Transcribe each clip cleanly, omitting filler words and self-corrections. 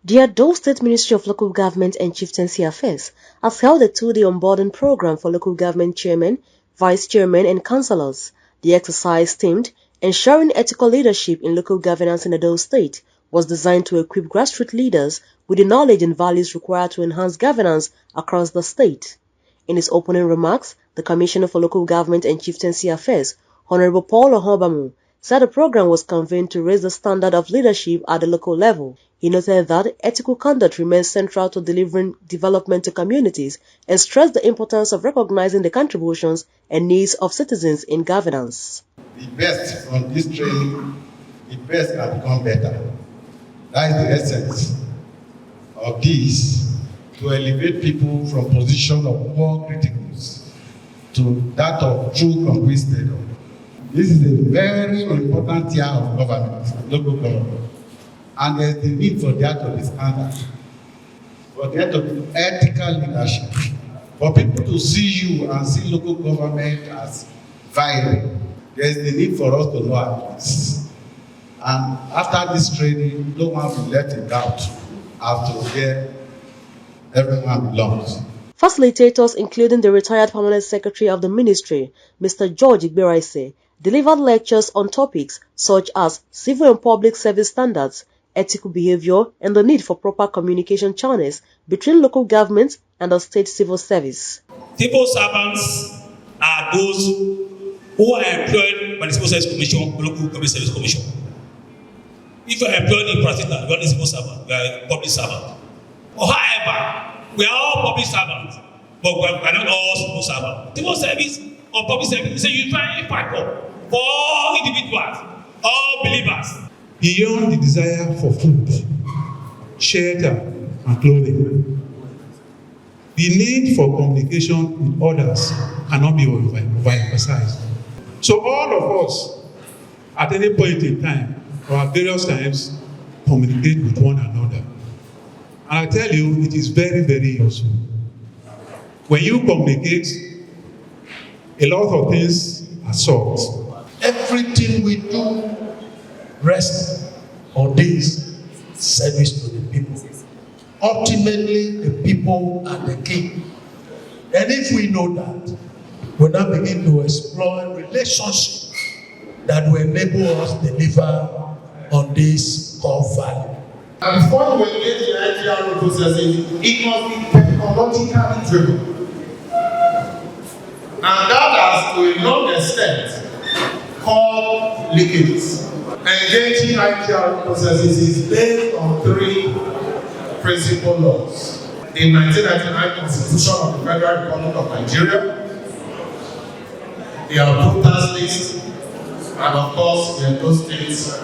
The Edo State Ministry of Local Government and Chieftaincy Affairs has held a 2-day onboarding program for local government chairmen, vice chairmen, and councillors. The exercise themed Ensuring Ethical Leadership in Local Governance in Edo State was designed to equip grassroots leaders with the knowledge and values required to enhance governance across the state. In his opening remarks, the Commissioner for Local Government and Chieftaincy Affairs, Honorable Paul Ohobamu, said the program was convened to raise the standard of leadership at the local level. He noted that ethical conduct remains central to delivering development to communities and stressed the importance of recognizing the contributions and needs of citizens in governance. The best from this training, the best can become better. That is the essence of this, to elevate people from position of poor criticals to that of true conquistador. This is a very important tier of government, local government. And there's the need for that to be standard, for there to be ethical leadership, for people to see you and see local government as viable. There's the need for us to know our place. And after this training, no one will let in doubt as to where everyone belongs. Facilitators, including the retired permanent secretary of the ministry, Mr. George Igberaise, delivered lectures on topics such as civil and public service standards, ethical behavior, and the need for proper communication channels between local governments and the state civil service. Civil servants are those who are employed by the Civil Service Commission, Local Government Service Commission. If you are employed in practice, you are a civil servant, you are a public servant. Or however, we are all public servants, but we are not all civil servants. Civil service or public service is a unifying factor for all individuals, all believers. Beyond the desire for food, shelter, and clothing, the need for communication with others cannot be overemphasized. So all of us, at any point in time, or at various times, communicate with one another. And I tell you, it is very, very useful. When you communicate, a lot of things are solved. Everything we do rests on this service to the people. Ultimately, the people are the king. And if we know that, we now begin to explore relationships that will enable us to deliver on this core value. And before you engage in ITR processing, it must be technologically driven. And that has, to a long extent, caused leakages. Engaging ITR processes is based on 3 principal laws. The 1999 Constitution of the Federal Republic of Nigeria, the Voters List, and of course, the Edo States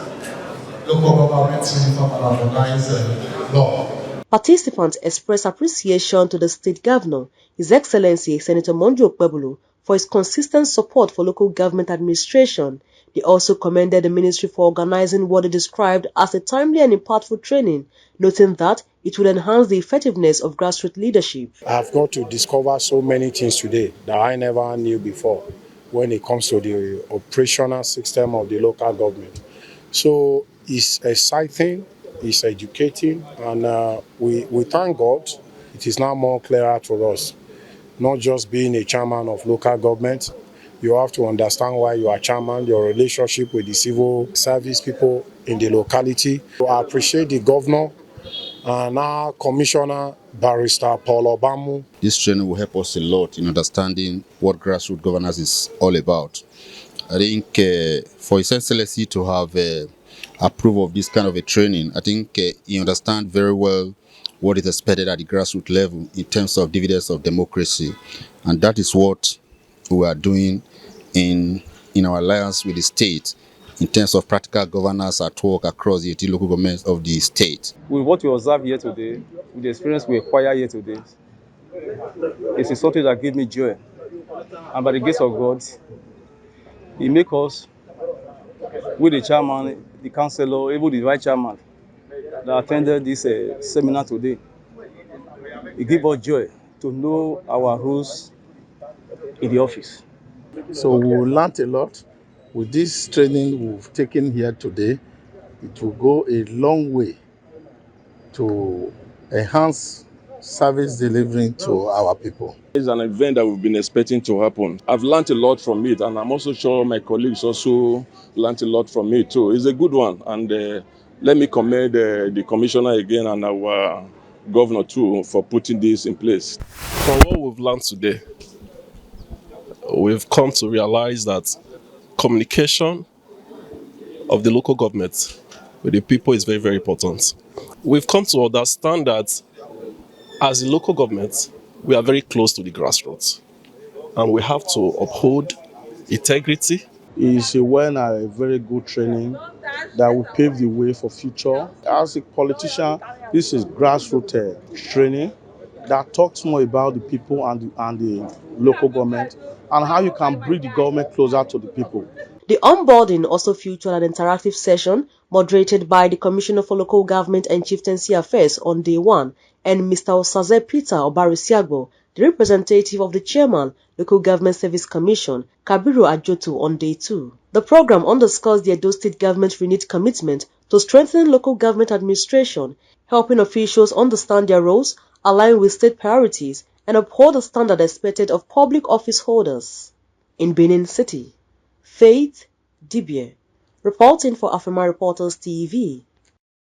Local Government Uniform and Organized Law. Participants expressed appreciation to the state governor, His Excellency Senator Monjo Okpebholo, for his consistent support for local government administration. They also commended the ministry for organizing what they described as a timely and impactful training, noting that it will enhance the effectiveness of grassroots leadership. I've got to discover so many things today that I never knew before when it comes to the operational system of the local government. So it's exciting, it's educating, and we thank God. It is now more clearer to us. Not just being a chairman of local government, you have to understand why you are chairman, your relationship with the civil service people in the locality. So I appreciate the governor and our commissioner, Barrister Paul Obamu. This training will help us a lot in understanding what grassroots governance is all about. I think for His Excellency to have approved of this kind of a training, I think he understands very well what is expected at the grassroots level in terms of dividends of democracy. And that is what we are doing in our alliance with the state in terms of practical governance at work across the local governments of the state. With what we observe here today, with the experience we acquire here today, it is something that gives me joy. And by the grace of God, He makes us, with the chairman, the councillor, even the vice chairman, that attended this seminar today. It gives us joy to know our rules in the office. So we learned a lot. With this training we've taken here today, it will go a long way to enhance service delivery to our people. It's an event that we've been expecting to happen. I've learned a lot from it, and I'm also sure my colleagues also learned a lot from it too. It's a good one, and let me commend the commissioner again and our governor too for putting this in place. From what we've learned today, we've come to realize that communication of the local government with the people is very, very important. We've come to understand that as a local government, we are very close to the grassroots, and we have to uphold integrity. It's a very good training that will pave the way for future. As a politician, this is grassroots training that talks more about the people and the local government and how you can bring the government closer to the people. The onboarding also featured an interactive session moderated by the Commissioner for Local Government and Chieftaincy Affairs on day 1 and Mr. Osaze Peter Obarisiagbo, the representative of the Chairman, Local Government Service Commission, Kabiru Ajoto, on day 2. The program underscores the Edo State government's renewed commitment to strengthening local government administration, helping officials understand their roles, align with state priorities, and uphold the standard expected of public office holders. In Benin City, Faith Dibia, reporting for Afrima Reporters TV.